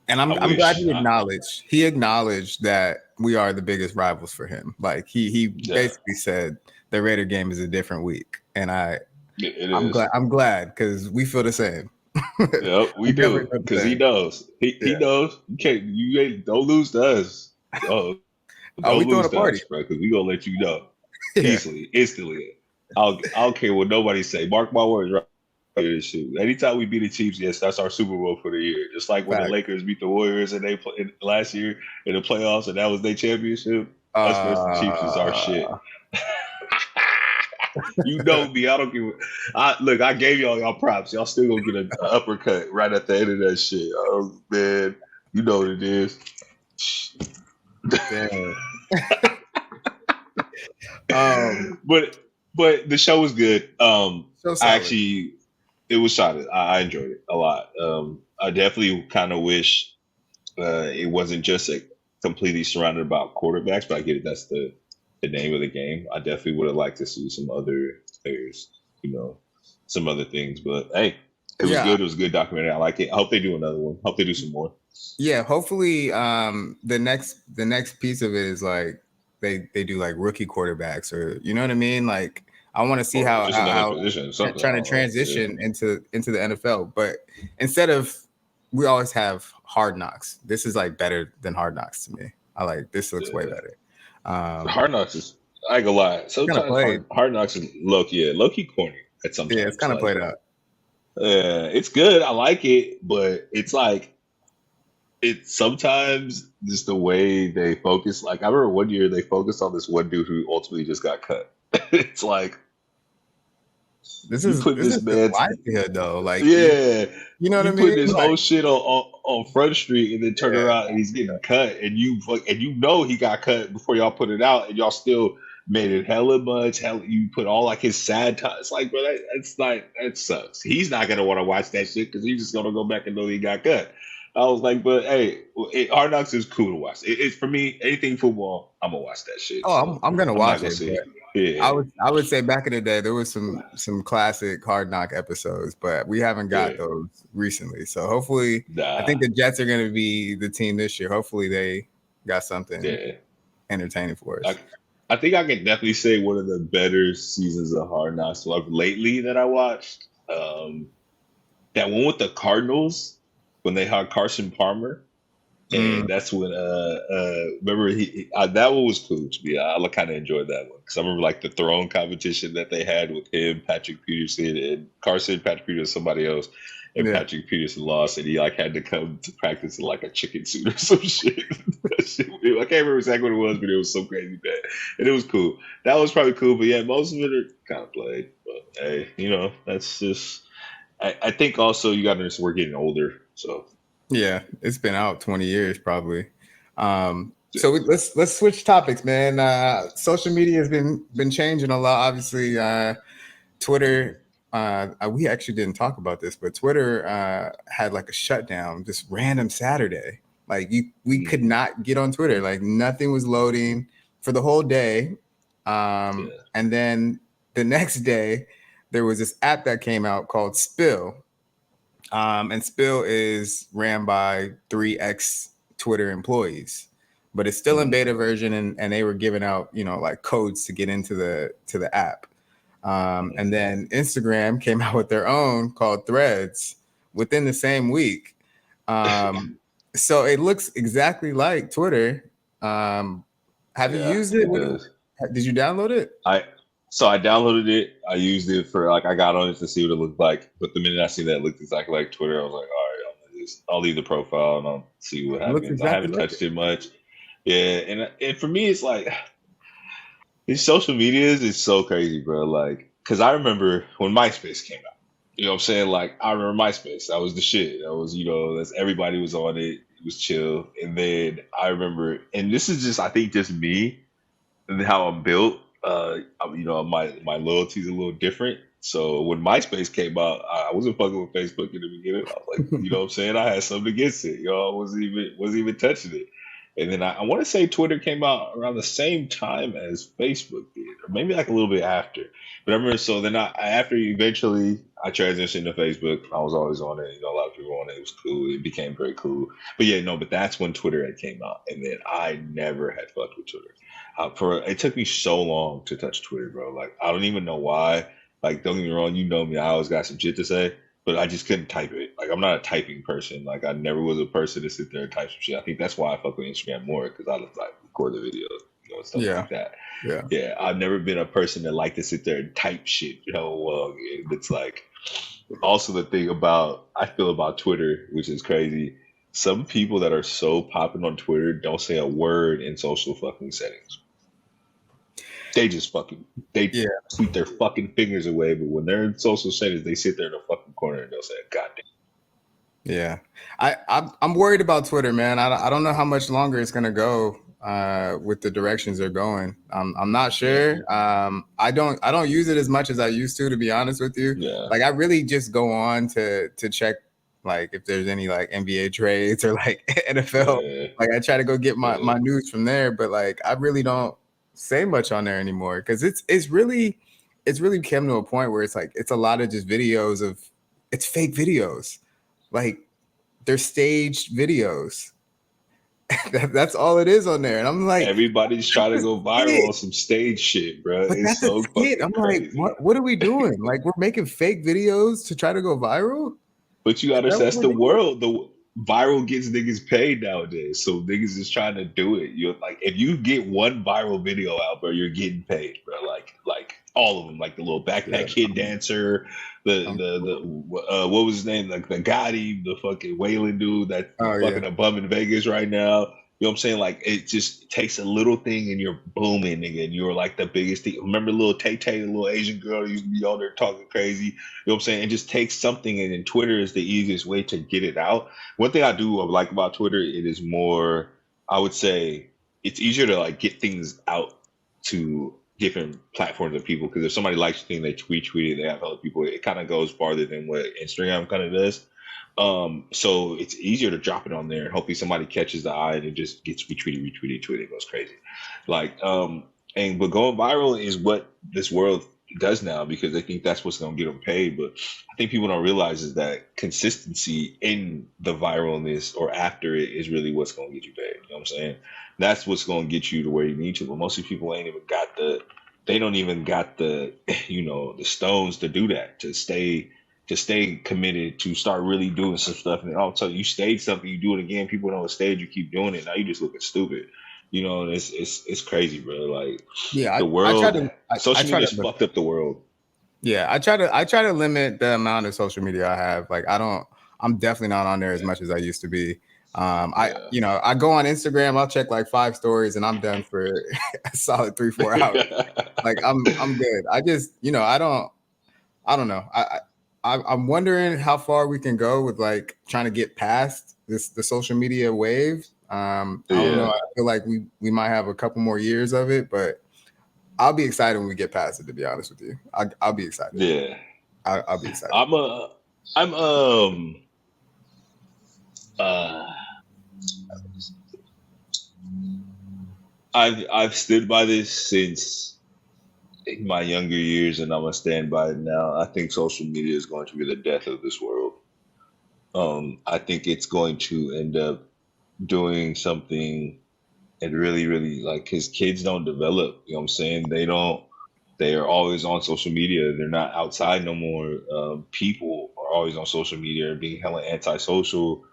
and I'm glad he acknowledged that we are the biggest rivals for him. Like he basically said the Raider game is a different week, and I'm glad because we feel the same. Yep, we do because he knows. He knows don't lose to us. Oh, don't lose to us, bro, because we gonna let you know easily, instantly. I don't care what nobody say. Mark my words, right? This shit. Anytime we beat the Chiefs, yes, that's our Super Bowl for the year. Just like when the Lakers beat the Warriors and they played last year in the playoffs, and that was their championship. Us versus the Chiefs is our shit. You know me. I don't give. Look, I gave y'all props. Y'all still gonna get an uppercut right at the end of that shit. Oh man, you know what it is. Damn. But the show was good. It was solid. I enjoyed it a lot. I definitely kind of wish it wasn't just completely surrounded about quarterbacks, but I get it. That's the name of the game. I definitely would have liked to see some other players, some other things. But hey, it was good. It was a good documentary. I like it. I hope they do another one. Hope they do some more. Yeah, hopefully the next piece of it is like they do like rookie quarterbacks, or you know what I mean? Like I want to see how trying to transition into the NFL. But instead of, we always have Hard Knocks. This is like better than Hard Knocks to me. I like this looks way better. Hard Knocks is, I ain't gonna lie. Sometimes Hard Knocks is low key corny at some times. Yeah, it's kind of played out. Yeah, it's good. I like it, but it's like sometimes just the way they focus. Like I remember one year they focused on this one dude who ultimately just got cut. It's like this is the livelihood though. Like yeah, you know what I mean? Put this whole shit on Front Street and then turn around and he's getting cut, and you know he got cut before y'all put it out, and y'all still made it hella much. You put all like his sad time. It's like, bro, that sucks. He's not gonna want to watch that shit because he's just gonna go back and know he got cut. I was like, but hey, Hard Knocks is cool to watch. It's for me, anything football, I'm gonna watch that shit. Oh, I'm gonna watch it. Yeah. I would say back in the day there was some classic Hard Knock episodes, but we haven't got those recently. So hopefully, I think the Jets are gonna be the team this year. Hopefully they got something entertaining for us. I think I can definitely say one of the better seasons of Hard Knocks lately that I watched. That one with the Cardinals when they had Carson Palmer. And that's when remember that one was cool to me. I kind of enjoyed that one because I remember like the throwing competition that they had with him, Patrick Peterson, and Carson, Patrick Peterson, somebody else, and Patrick Peterson lost, and he like had to come to practice in like a chicken suit or some shit. That I can't remember exactly what it was, but it was so crazy bad, and it was cool. That was probably cool, but yeah, most of it are kind of played. But hey, that's just. I think also you got to understand we're getting older, so Yeah, it's been out 20 years probably. yeah. So let's switch topics, man. Social media has been changing a lot. Obviously, Twitter. We actually didn't talk about this, but Twitter had like a shutdown, just random Saturday. Like we could not get on Twitter. Like nothing was loading for the whole day. And then the next day, there was this app that came out called Spill. And Spill is ran by 3X Twitter employees, but it's still in beta version, and they were giving out, like codes to get into the app. And then Instagram came out with their own called Threads within the same week. So it looks exactly like Twitter. Have you used it? Did you download it? I downloaded it. I used it for I got on it to see what it looked like. But the minute I see that it looked exactly like Twitter, I was like, all right, I'll leave the profile and I'll see what happens. Exactly, I haven't touched it much. Yeah, and for me, it's like these social medias is so crazy, bro. Like, cause I remember when MySpace came out. You know what I'm saying? Like, I remember MySpace. That was the shit. That was, that's everybody was on it. It was chill. And then I remember, and this is just, I think, just me and how I'm built. My loyalty's a little different. So when MySpace came out, I wasn't fucking with Facebook in the beginning. I was like, you know what I'm saying? I had something against it. I wasn't even touching it. And then I want to say Twitter came out around the same time as Facebook did, or maybe like a little bit after. But I remember, so then after eventually I transitioned to Facebook. I was always on it. A lot of people on it. It was cool. It became very cool. But yeah, no, but that's when Twitter had came out. And then I never had fucked with Twitter. It took me so long to touch Twitter, bro. Like, I don't even know why. Like, don't get me wrong, you know me, I always got some shit to say, but I just couldn't type it. Like, I'm not a typing person. Like, I never was a person to sit there and type some shit. I think that's why I fuck with Instagram more, because I just record the videos, and stuff like that. Yeah. I've never been a person that like to sit there and type shit. It's like also the thing I feel about Twitter, which is crazy. Some people that are so popping on Twitter don't say a word in social fucking settings. They just tweet their fucking fingers away, but when they're in social settings, they sit there in the fucking corner and they'll say, "God damn." Yeah, I'm worried about Twitter, man. I don't know how much longer it's gonna go with the directions they're going. I'm not sure. I don't use it as much as I used to be honest with you. Yeah. Like, I really just go on to check like if there's any like NBA trades or like NFL. Yeah. Like, I try to go get my news from there, but like I really don't say much on there anymore, because it's really come to a point where it's like it's a lot of just videos of it's fake videos, like they're staged videos. That's all it is on there, and I'm like, everybody's trying to go viral on some stage shit, bro. But it's so fucking I'm crazy. Like, what are we doing? Like, we're making fake videos to try to go viral. But you gotta assess the world. The viral gets niggas paid nowadays, so niggas is trying to do it. You're like, if you get one viral video out, bro, you're getting paid, bro. Like all of them, like the little backpack kid dancer, the what was his name, like the Gotti, the fucking Waylon dude that fucking a bum in Vegas right now. You know what I'm saying? Like, it just takes a little thing and you're booming, nigga, and you're like the biggest thing. Remember little Tay Tay, the little Asian girl who used to be on there talking crazy? You know what I'm saying? It just takes something, and then Twitter is the easiest way to get it out. One thing I do like about Twitter, it is more, I would say, it's easier to like get things out to different platforms of people, because if somebody likes a thing, they tweet it, they have other people. It kind of goes farther than what Instagram kind of does. So it's easier to drop it on there, and hopefully somebody catches the eye and it just gets retweeted, goes crazy. Like, but going viral is what this world does now, because they think that's what's going to get them paid. But I think people don't realize is that consistency in the viralness or after it is really what's going to get you paid. You know what I'm saying? That's what's going to get you to where you need to. But most of the people they don't even got the, the stones to do that, to stay committed, to start really doing some stuff. And all of a sudden you stage something, you do it again, people don't stage, you keep doing it, now you just looking stupid. And it's crazy, bro. Like, the world, social media fucked up the world. Yeah, I try to limit the amount of social media I have. Like, I'm definitely not on there as much as I used to be. I go on Instagram, I'll check like 5 stories and I'm done for a solid 3-4 hours. Like I'm good. I just, I don't know. I'm wondering how far we can go with like trying to get past the social media wave. I don't know. I feel like we might have a couple more years of it, but I'll be excited when we get past it. To be honest with you, I'll be excited. Yeah. I'll be excited. I'm uh I've stood by this since in my younger years, and I'm gonna stand by it now. I think social media is going to be the death of this world. I think it's going to end up doing something and really, really like because kids don't develop. You know what I'm saying? They are always on social media. They're not outside no more. People are always on social media, being hella antisocial.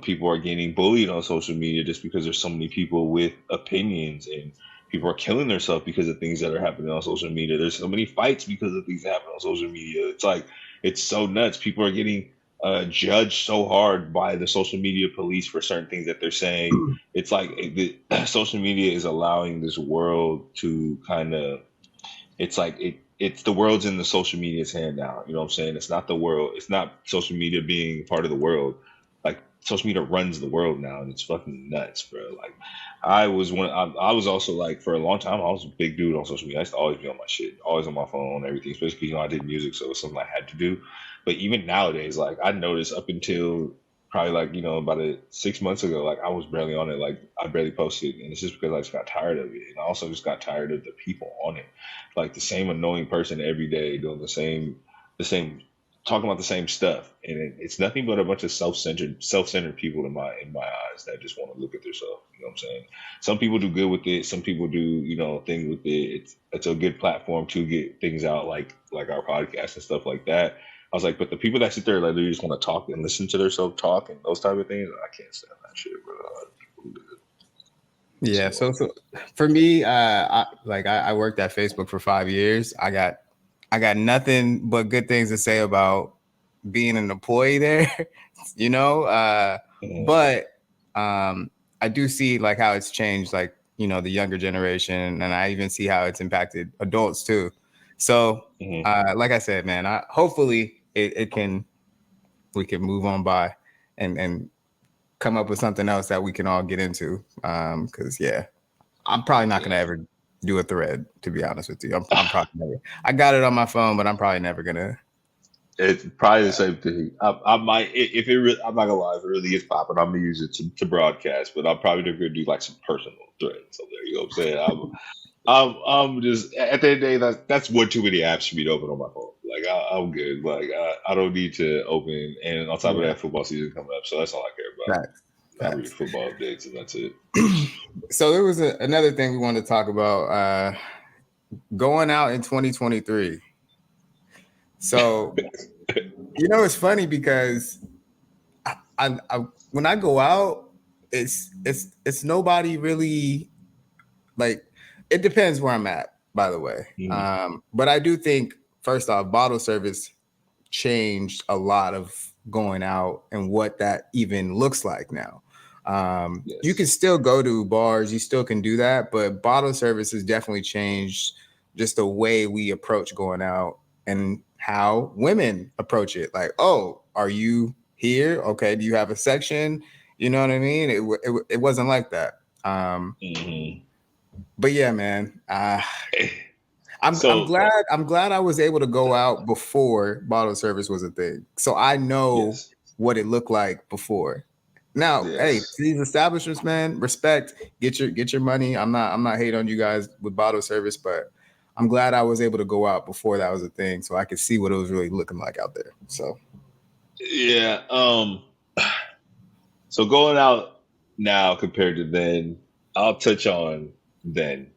People are getting bullied on social media just because there's so many people with opinions, and people are killing themselves because of things that are happening on social media. There's so many fights because of things that happen on social media. It's like it's so nuts. People are getting judged so hard by the social media police for certain things that they're saying. It's like social media is allowing this world to kind of it's like it's the world's in the social media's hand now. You know what I'm saying? It's not the world. It's not social media being part of the world. Like social media runs the world now, and it's fucking nuts, bro. Like I was also like for a long time I was a big dude on social media. I used to always be on my shit, always on my phone, everything. Especially because I did music, so it's something I had to do. But even nowadays, like I noticed up until probably like about 6 months ago, like I was barely on it. Like I barely posted, and it's just because I just got tired of it, and I also just got tired of the people on it, like the same annoying person every day doing the same, talking about the same stuff, and it's nothing but a bunch of self-centered people in my eyes that just want to look at themselves. You know what I'm saying? Some people do good with it. Some people do things with it. It's a good platform to get things out, like our podcast and stuff like that. I was like, but the people that sit there like they just want to talk and listen to themselves talk and those type of things, I can't stand that shit, bro. People do it. Yeah. So for me, I worked at Facebook for 5 years. I got nothing but good things to say about being an employee there, you know. But I do see like how it's changed, like the younger generation, and I even see how it's impacted adults too. So, like I said, man, hopefully we can move on by and come up with something else that we can all get into. Because I'm probably not gonna ever do a thread, to be honest with you. I'm probably never. I got it on my phone, but I'm probably never gonna. It's probably the same thing. I might if it really, I'm not gonna lie, if it really is popping, I'm gonna use it to broadcast, but I'm probably never gonna do like some personal threads. So there you go. I'm saying I'm just at the end of the day that's one too many apps for me to open on my phone. Like I'm good. Like I don't need to open. And on top of that, football season coming up, so that's all I care about. I read football updates and that's it. So there was another thing we wanted to talk about. Going out in 2023. So it's funny because I when I go out, it's nobody really, like, it depends where I'm at, by the way. But I do think, first off, bottle service changed a lot of going out and what that even looks like now. You can still go to bars, you still can do that, but bottle service has definitely changed just the way we approach going out and how women approach it. Like, oh, are you here? Okay, do you have a section? You know what I mean? It wasn't like that. But yeah, man, I'm glad I was able to go out before bottle service was a thing, so I know what it looked like before. Now, hey, these establishments, man, respect. Get your money. I'm not hating on you guys with bottle service, but I'm glad I was able to go out before that was a thing, so I could see what it was really looking like out there. So, yeah. So going out now compared to then, I'll touch on then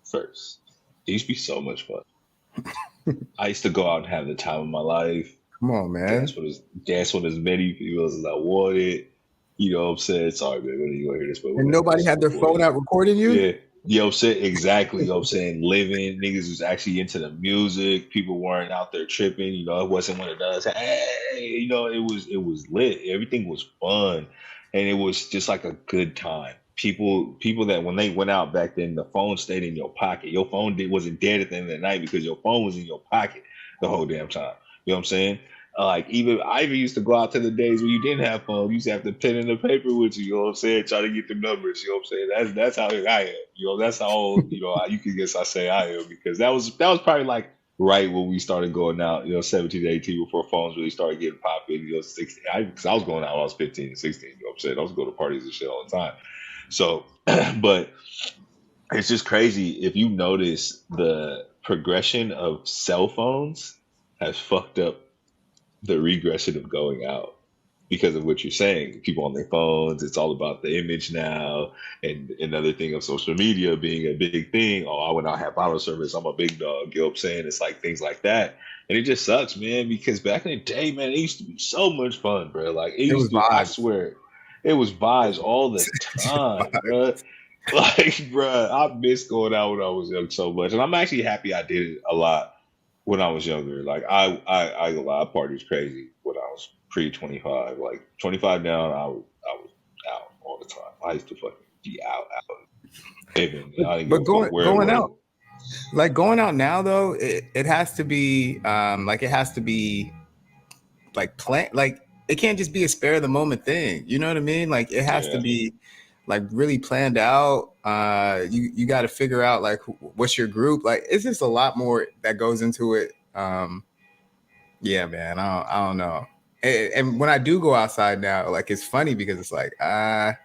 first. It used to be so much fun. I used to go out and have the time of my life. Come on, man. Dance with as many people as I wanted. You know what I'm saying? Sorry, man. When you gonna hear this? But and nobody had their phone out recording you? Yeah. You know what I'm saying? Exactly. You know what I'm saying? Living. Niggas was actually into the music. People weren't out there tripping. It wasn't one of those. Hey, it was lit. Everything was fun. and it was just like a good time. People that when they went out back then, the phone stayed in your pocket. Your phone wasn't dead at the end of the night because your phone was in your pocket the whole damn time. You know what I'm saying? Like even I even used to go out to the days when you didn't have phone. You used to have the pen and the paper with you. You know what I'm saying? Try to get the numbers. You know what I'm saying? That's how I am. You know that's how old you can guess I say I am because that was probably like right when we started going out. 17 to 18 before phones really started getting popular. 16. Because I was going out when I was 15 and 16. You know what I'm saying? I was going to parties and shit all the time. So, but it's just crazy if you notice the progression of cell phones has fucked up the regression of going out because of what you're saying. People on their phones, it's all about the image now, and another thing of social media being a big thing. Oh, I went out have bottle service. I'm a big dog. You know what I'm saying? It's like things like that, and it just sucks, man. Because back in the day, man, it used to be so much fun, bro. Like it It was used to. I vibes. swear, it was vibes all the Just time, vibes. bro. Like, bro, I miss going out when I was young so much, and I'm actually happy I did it a lot when I was younger. Like I a lot of parties crazy when I was pre 25. Like 25 down, I was out all the time. I used to fucking be out living. I didn't give But a fuck where it going was. out, like going out now though, it has to be like it has to be like plan, like it can't just be a spare of the moment thing. You know what I mean? Like it has to Yeah, be like really planned out. You got to figure out like what's your group. Like it's just a lot more that goes into it. Yeah, man. I don't know. And when I do go outside now, like it's funny because it's like yeah,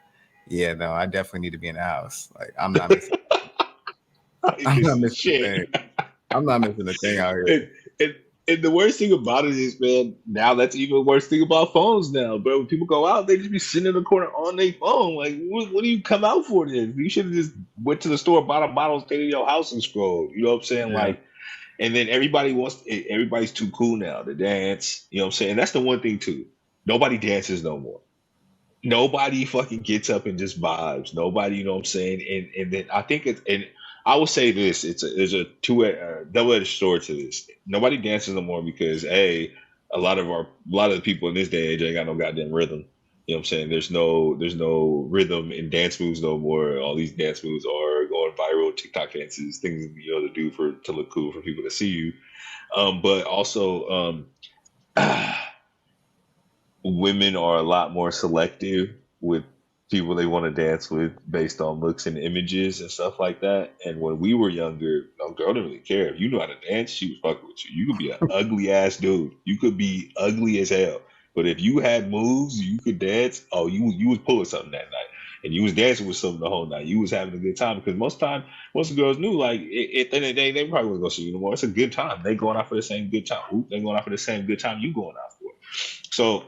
no, I definitely need to be in the house. Like I'm not missing. I'm this not is missing a shit. thing. I'm not missing a thing out here. And, and and the worst thing about it is, man, now that's even worse thing about phones now, bro. When people go out, they just be sitting in the corner on their phone. Like, what do you come out for then? You should have just went to the store, bought a bottle, stayed in your house and scrolled. You know what I'm saying? Yeah. Like, and then everybody's too cool now to dance. You know what I'm saying? And that's the one thing too. Nobody dances no more. Nobody fucking gets up and just vibes. Nobody, you know what I'm saying? And then I think it's and I will say this: there's a double-edged sword to this. Nobody dances no more because a lot of the people in this day and age ain't got no goddamn rhythm. You know what I'm saying? There's no rhythm in dance moves no more. All these dance moves are going viral, TikTok dances, things to do to look cool for people to see you. But also women are a lot more selective with people they want to dance with based on looks and images and stuff like that. And when we were younger, no girl didn't really care. If you knew how to dance, she was fucking with you. You could be an ugly ass dude. You could be ugly as hell. But if you had moves, you could dance. Oh, you was pulling something that night. And you was dancing with something the whole night. You was having a good time because most girls knew like at the end of the day, they probably wasn't gonna see you no more. It's a good time. They going out for the same good time. Oop, they going out for the same good time you going out for. So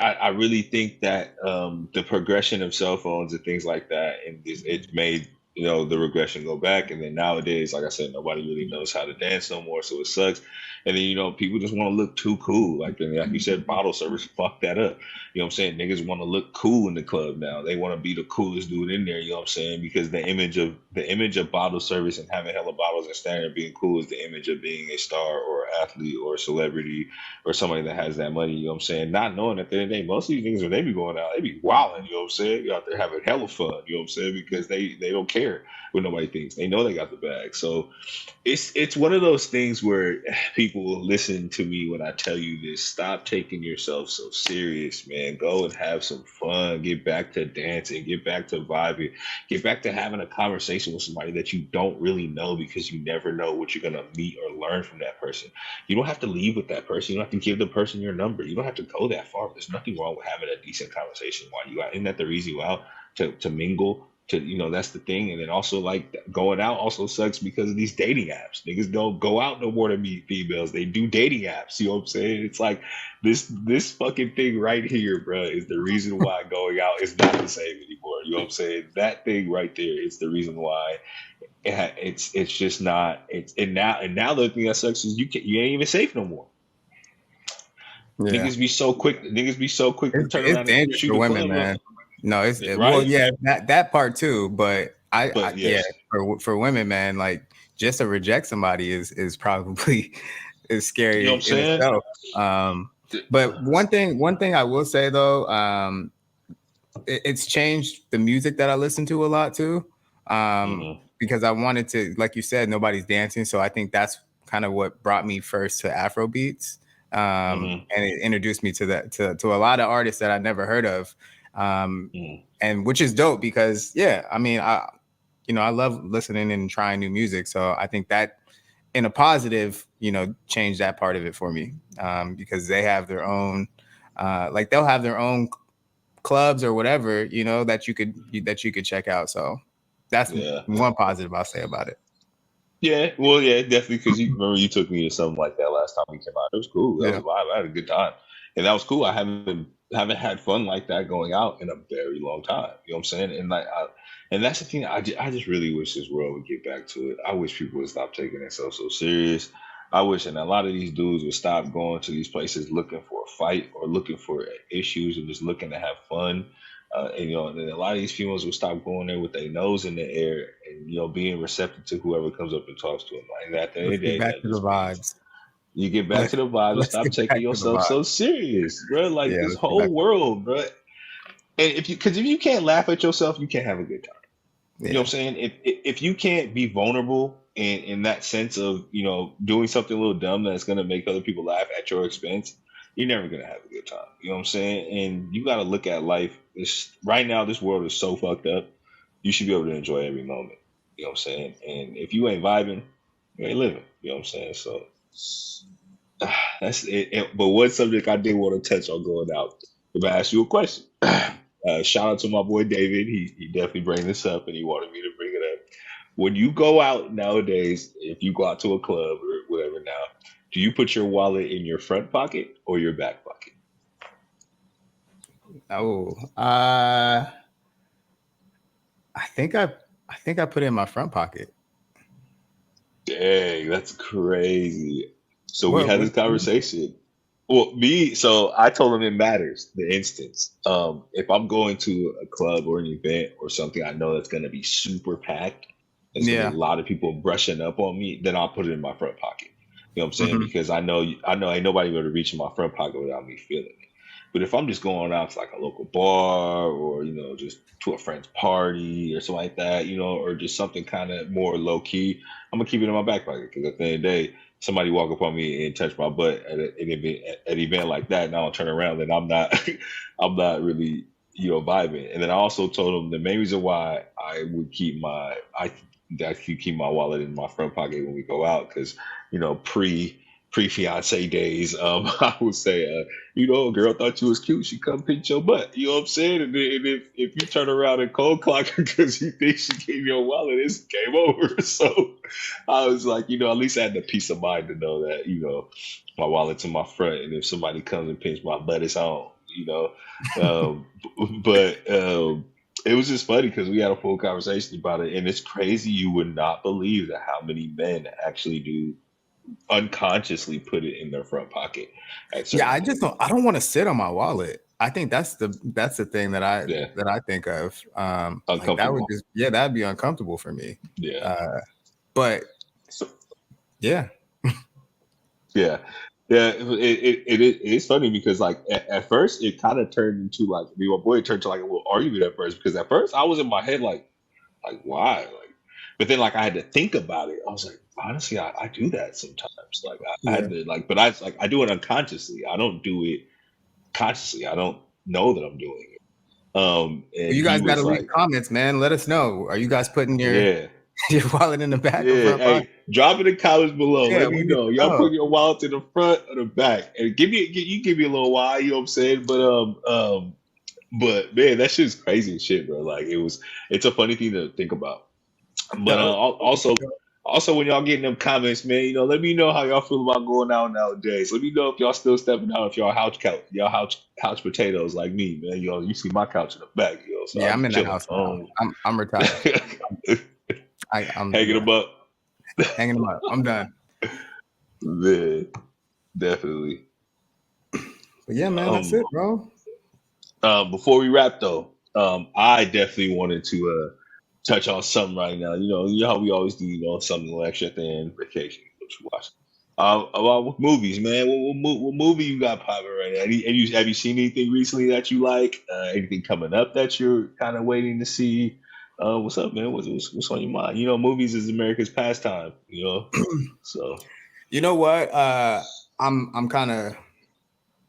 I really think that the progression of cell phones and things like that, and it made the regression go back. And then nowadays, like I said, nobody really knows how to dance no more, so it sucks. And then people just want to look too cool, like you said, bottle service fucked that up. You know what I'm saying? Niggas want to look cool in the club now. They want to be the coolest dude in there. You know what I'm saying? Because the image of bottle service and having hella bottles and standing there being cool is the image of being a star or athlete or a celebrity or somebody that has that money, you know what I'm saying? Not knowing at the end of the day, most of these niggas when they be going out, they be wilding, you know what I'm saying? You out there having hella fun, you know what I'm saying? Because they don't care what nobody thinks. They know they got the bag. So it's one of those things where people will listen to me when I tell you this. Stop taking yourself so serious, man. Go and have some fun. Get back to dancing. Get back to vibing. Get back to having a conversation with somebody that you don't really know because you never know what you're gonna meet or learn from that person. You don't have to leave with that person. You don't have to give the person your number. You don't have to go that far. There's nothing wrong with having a decent conversation while you out. Isn't that the reason you out to mingle? That's the thing. And then also like going out also sucks because of these dating apps. Niggas don't go out no more to meet females. They do dating apps. You know what I'm saying? It's like this fucking thing right here, bro, is the reason why going out is not the same anymore. You know what I'm saying? That thing right there is the reason why it's just not. And now the thing that sucks is you ain't even safe no more. Yeah. Niggas be so quick to turn It's around and dangerous shoot for a women, club up, man. No, well, right? yeah, that part too. But I But yeah, yes, for women, man, like just to reject somebody is probably is you know what scary I'm in saying? itself. But one thing I will say though, it's changed the music that I listen to a lot too. Because I wanted to, like you said, nobody's dancing. So I think that's kind of what brought me first to Afro beats. And it introduced me to that, to a lot of artists that I never heard of. And which is dope because, yeah, I mean, I love listening and trying new music. So I think that in a positive, changed that part of it for me, because they have their own, like they'll have their own clubs or whatever, that you could check out. So that's one positive I'll say about it. Yeah, well, yeah, definitely. Because you remember you took me to something like that last time we came out. It was cool. That was a vibe. I had a good time, and that was cool. I haven't had fun like that going out in a very long time. You know what I'm saying? And and that's the thing. I just really wish this world would get back to it. I wish people would stop taking themselves so serious. I wish, and a lot of these dudes would stop going to these places looking for a fight or looking for issues and just looking to have fun. And and a lot of these females will stop going there with their nose in the air and being receptive to whoever comes up and talks to them. Like at the end of the day, back to the vibes. You get back to the vibes and stop taking yourself so serious, bro. Like this whole world, bro. And because if you can't laugh at yourself, you can't have a good time. You know what I'm saying? If you can't be vulnerable in that sense of doing something a little dumb that's gonna make other people laugh at your expense, you're never gonna have a good time. You know what I'm saying? And you gotta look at life. Right now, this world is so fucked up. You should be able to enjoy every moment. You know what I'm saying? And if you ain't vibing, you ain't living. You know what I'm saying? So that's it. But one subject I did want to touch on going out, if I ask you a question. Shout out to my boy David. He definitely bring this up and he wanted me to bring it up. When you go out nowadays, if you go out to a club or whatever now, do you put your wallet in your front pocket or your back pocket? Oh, I think I put it in my front pocket. Dang, that's crazy. So we had this conversation. Well, so I told him it matters, the instance. If I'm going to a club or an event or something I know that's going to be super packed, there's going to be a lot of people brushing up on me, then I'll put it in my front pocket. You know what I'm saying? Because I know ain't nobody going to reach in my front pocket without me feeling it. But if I'm just going out to like a local bar or, just to a friend's party or something like that, or just something kind of more low key, I'm going to keep it in my back pocket because at the end of the day, somebody walk up on me and touch my butt at an event like that, and I'll turn around and I'm not really, vibing. And then I also told him the main reason why I would keep my wallet in my front pocket when we go out, because, pre-fiance days, I would say, a girl thought you was cute, she come pinch your butt. You know what I'm saying? And if you turn around and cold clock her because you think she gave you a wallet, it's game over. So I was like, at least I had the peace of mind to know that, my wallet's in my front, and if somebody comes and pinch my butt, it's on. But it was just funny because we had a full conversation about it, and it's crazy. You would not believe that how many men actually do unconsciously put it in their front pocket. I don't want to sit on my wallet. I think that's the thing that I think of. Like that would that'd be uncomfortable for me. Yeah. But yeah. Yeah. Yeah, it's funny because like at first it kind of turned into like my boy turned to like a little argument at first, because at first I was in my head like why? But then like I had to think about it. I was like, honestly, I do that sometimes. Like I had to but I do it unconsciously. I don't do it consciously. I don't know that I'm doing it. And you guys got to leave comments, man. Let us know. Are you guys putting your wallet in the back? Hey, drop it in the comments below. Let me know. Y'all put your wallet in the front or the back, and give me a little while. You know what I'm saying? But man, that shit's crazy as shit, bro. Like it's a funny thing to think about. But also when y'all getting them comments, man, let me know how y'all feel about going out nowadays. Let me know if y'all still stepping out, if y'all couch potatoes like me, man. You see my couch in the back, So I'm in the house. I'm retired. I'm hanging them up. Hanging them up. I'm done. Yeah, definitely. But yeah, man, that's it, bro. Before we wrap though, I definitely wanted to touch on something right now. You know how we always do, something extra at the end, vacation. What you watch? About movies, man. What movie you got popping right now? Have you seen anything recently that you like? Anything coming up that you're kind of waiting to see? What's up, man? What's on your mind? You know, movies is America's pastime. You know, so You know what? I'm kind of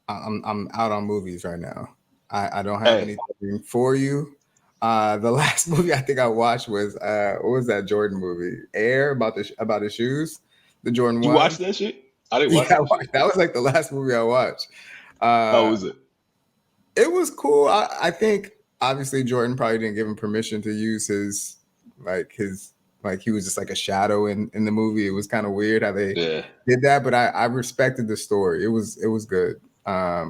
I'm out on movies right now. I don't have hey, anything for you. The last movie I think I watched was what was that Jordan movie? Air about about the shoes, the Jordan you watch ones. that shit? I didn't watch Yeah, that shit. that was like the last movie I watched. How Uh, was it? it was cool. I think obviously Jordan probably didn't give him permission to use his like he was just like a shadow in the movie. It was kind of weird how they Yeah, did that, but I respected the story. It was good.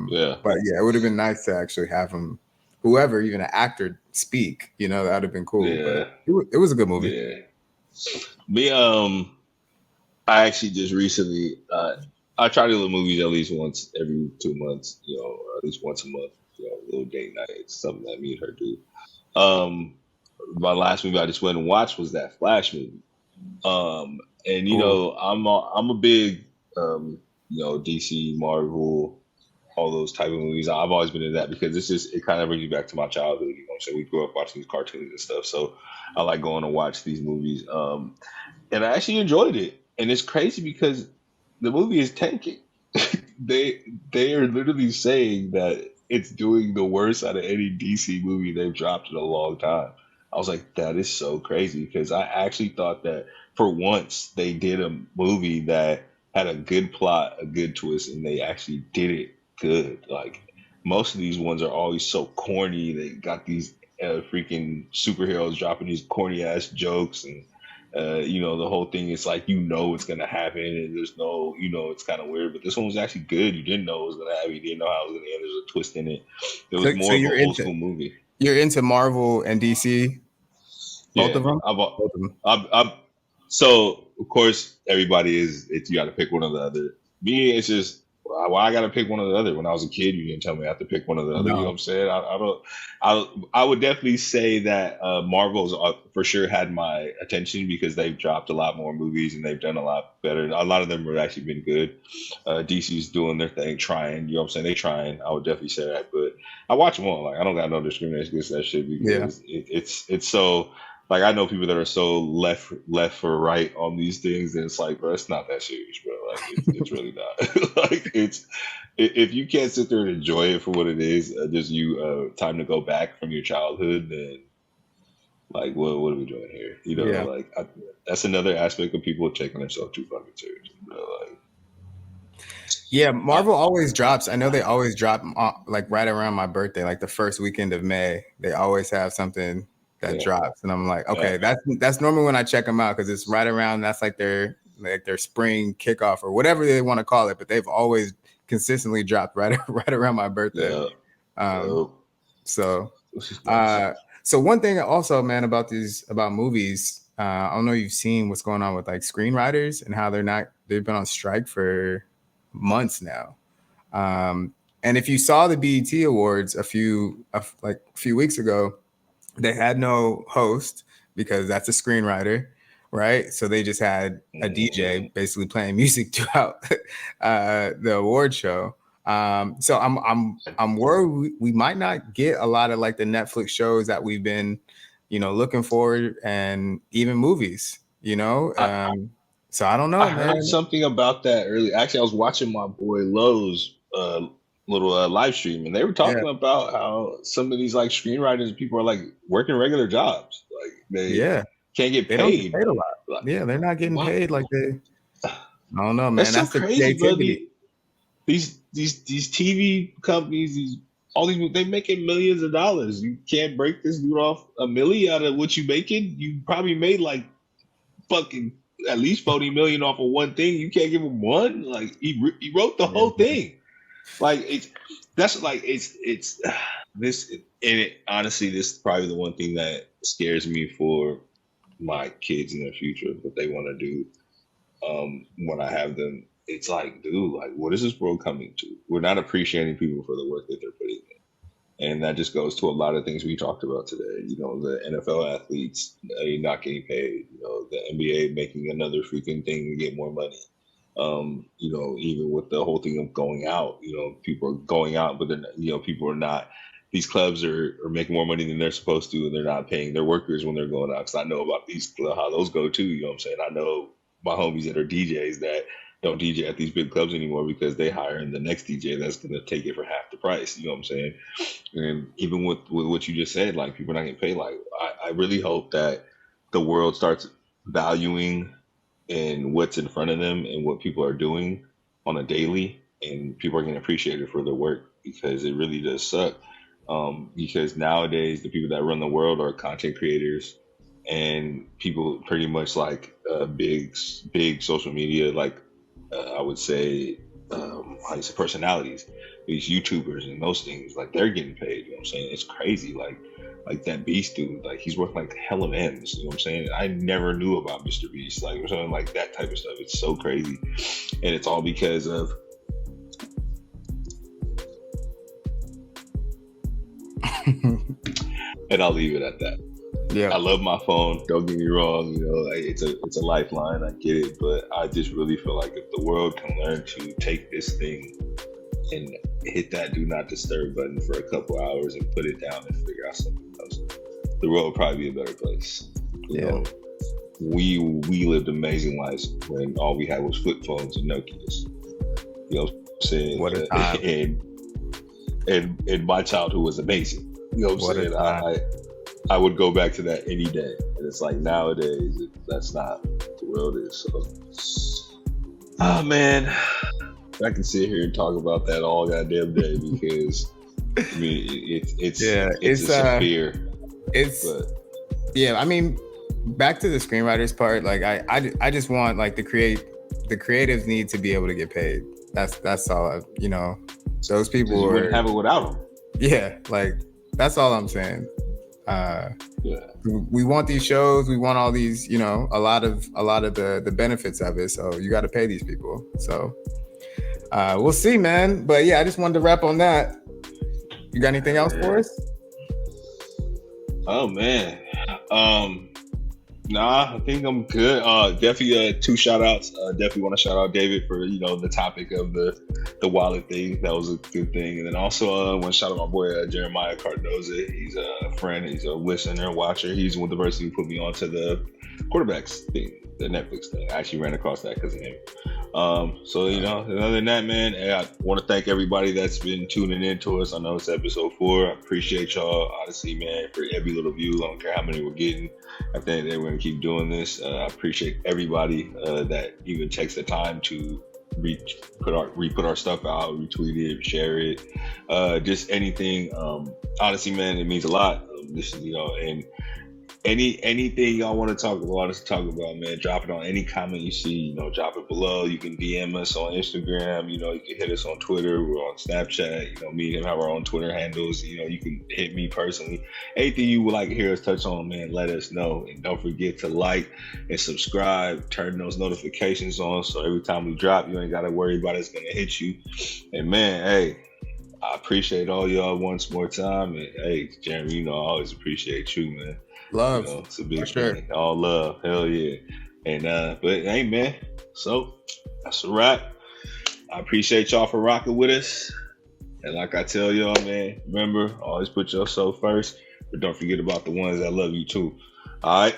yeah, But yeah, it would have been nice to actually have him, whoever, even an actor, speak. You know, that would have been cool. But yeah, it was a good movie. yeah. Me, I actually just recently, I try to do the movies at least once every 2 months, you know, or at least once a month, you know, a little date night. It's something that me and her do. Um, my last movie I just went and watched was that Flash movie. And you Cool. know, I'm a big, you know, DC, Marvel, all those type of movies. I've always been in that because it's just it kind of brings you back to my childhood. You know, so we grew up watching these cartoons and stuff. So I like going to watch these movies. And I actually enjoyed it. And it's crazy because the movie is tanking. they they are literally saying that it's doing the worst out of any DC movie they've dropped in a long time. I was like, that is so crazy because I actually thought that for once they did a movie that had a good plot, a good twist, and they actually did it good. Like most of these ones are always so corny. They got these freaking superheroes dropping these corny ass jokes and you know, the whole thing is like you know it's gonna happen, and there's no, you know, it's kind of weird. But this one was actually good. You didn't know it was gonna happen. You didn't know how it was gonna end. There's a twist in it. It was So more of an you're old into school movie. Marvel and DC, both Yeah, of them. I've, Both of them. I'm so of course everybody is. It's you got to pick one or the other. Me, it's just why I got to pick one or the other. When I was a kid, you didn't tell me I have to pick one or the other. You know what No. I'm saying? I don't. I would definitely say that Marvel's for sure had my attention because they've dropped a lot more movies and they've done a lot better. A lot of them have actually been good. DC's doing their thing, trying. You know what I'm saying? They trying. I would definitely say that. But I watch them all. Like I don't got no discrimination against that shit Yeah. because it's so like I know people that are so left or right on these things, and it's like, bro, it's not that serious, bro. Like it's really not. Like if you can't sit there and enjoy it for what it is, just you time to go back from your childhood, then like what are we doing here? You know, Yeah. like that's another aspect of people taking themselves too fucking serious, bro. Like Yeah, I, Marvel always drops. I know they always drop like right around my birthday, like the first weekend of May. They always have something that yeah, drops, and I'm like, uh, okay, that's normally when I check them out because it's right around. That's like their spring kickoff or whatever they want to call it. But they've always consistently dropped right around my birthday. yeah, Um, yeah. so Which is nice. uh, so one thing also, man, about movies. I don't know if you've seen what's going on with like screenwriters and how they've been on strike for months now. And if you saw the BET Awards like a few weeks ago, they had no host because that's a screenwriter, right? So they just had a DJ Mhm. basically playing music throughout the award show. So I'm worried we might not get a lot of like the Netflix shows that we've been, looking for, and even movies. So I don't I know, heard man. something about that earlier. Actually, I was watching my boy Lowe's little live stream, and they were Yeah, talking about how some of these like screenwriters and people are like working regular jobs, like they yeah. can't get They don't get paid. paid a lot. Like, Yeah, they're not getting what? paid like they. I don't know, That's man. so That's the crazy, bro. creativity. These TV companies, these all these they making millions of dollars. You can't break this dude off a milli out of what you making. You probably made like fucking at least 40 million off of one thing. You can't give him one. Like he wrote the Yeah. whole thing. Like that's like it's this and honestly, this is probably the one thing that scares me for my kids in the future, what they want to do when I have them. It's like, dude, like what is this world coming to? We're not appreciating people for the work that they're putting in. And that just goes to a lot of things we talked about today. You know, the NFL athletes not getting paid. You know, the NBA making another freaking thing to get more money. Even with the whole thing of going out, people are going out, but then, people are not, these clubs are making more money than they're supposed to, and they're not paying their workers when they're going out. Cause I know about these, how those go too. You know what I'm saying? I know my homies that are DJs that don't DJ at these big clubs anymore because they hire the next DJ that's going to take it for half the price. You know what I'm saying? And even with what you just said, like people are not getting paid. Like I really hope that the world starts valuing and what's in front of them and what people are doing on a daily, and people are getting appreciated for their work, because it really does suck. Because nowadays the people that run the world are content creators and people pretty much like big social media, like I would say, how do you say, personalities, these YouTubers and those things, like they're getting paid. You know what I'm saying? It's crazy. Like that Beast dude, like he's worth like hell of M's. You know what I'm saying? I never knew about Mr. Beast, like or something like that type of stuff. It's so crazy, and it's all because of. And I'll leave it at that. Yeah, I love my phone. Don't get me wrong. Like it's a lifeline. I get it, but I just really feel like if the world can learn to take this thing and hit that do not disturb button for a couple hours and put it down and figure out something else, the world will probably be a better place. You know, we lived amazing lives when all we had was flip phones and Nokias. You know what I'm saying? What a time. And my childhood was amazing. You know what I'm saying? I would go back to that any day. And it's like nowadays, that's not what the world is. So, oh man, I can sit here and talk about that all goddamn day because I mean it's a severe. I mean, back to the screenwriters part. Like I just want like the creatives need to be able to get paid. That's all. Those people wouldn't have it without them. Yeah, like that's all I'm saying. We want these shows. We want all these, a lot of the benefits of it. So you got to pay these people. So we'll see, man. But yeah, I just wanted to wrap on that. You got anything else for us? Oh man. Nah, I think I'm good. Definitely 2 shout outs. Definitely want to shout out David for, the topic of the wallet thing. That was a good thing. And then also want to shout out my boy Jeremiah Cardoza. He's a friend. He's a listener, watcher. He's one of the person who put me onto the quarterbacks thing, the Netflix thing. I actually ran across that because of him. Other than that, man, I want to thank everybody that's been tuning in to us. I know it's episode 4. I appreciate y'all. Honestly, man, for every little view. I don't care how many we're getting. I think that we're going to keep doing this. I appreciate everybody that even takes the time to put our stuff out, retweet it, share it, just anything. Honestly, man, it means a lot. And anything y'all want to talk about, man, drop it on any comment you see. Drop it below. You can DM us on Instagram. You can hit us on Twitter. We're on Snapchat. Me and him have our own Twitter handles. You can hit me personally. Anything you would like to hear us touch on, man, let us know. And don't forget to like and subscribe. Turn those notifications on so every time we drop, you ain't got to worry about it's gonna hit you. And man, hey, I appreciate all y'all once more time. And hey, Jeremy, I always appreciate you, man. Love. It's a big thing. Sure. All love. Hell yeah. And but hey, man, so that's a wrap. I appreciate y'all for rocking with us. And like I tell y'all, man, remember, always put yourself first, but don't forget about the ones that love you too. All right.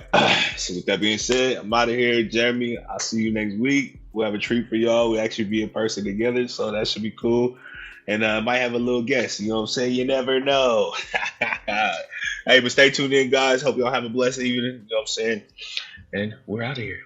So with that being said, I'm out of here. Jeremy, I'll see you next week. We'll have a treat for y'all. We'll actually be in person together, so that should be cool. And might have a little guest. You know what I'm saying? You never know. Hey, but stay tuned in, guys. Hope y'all have a blessed evening. You know what I'm saying? And we're out of here.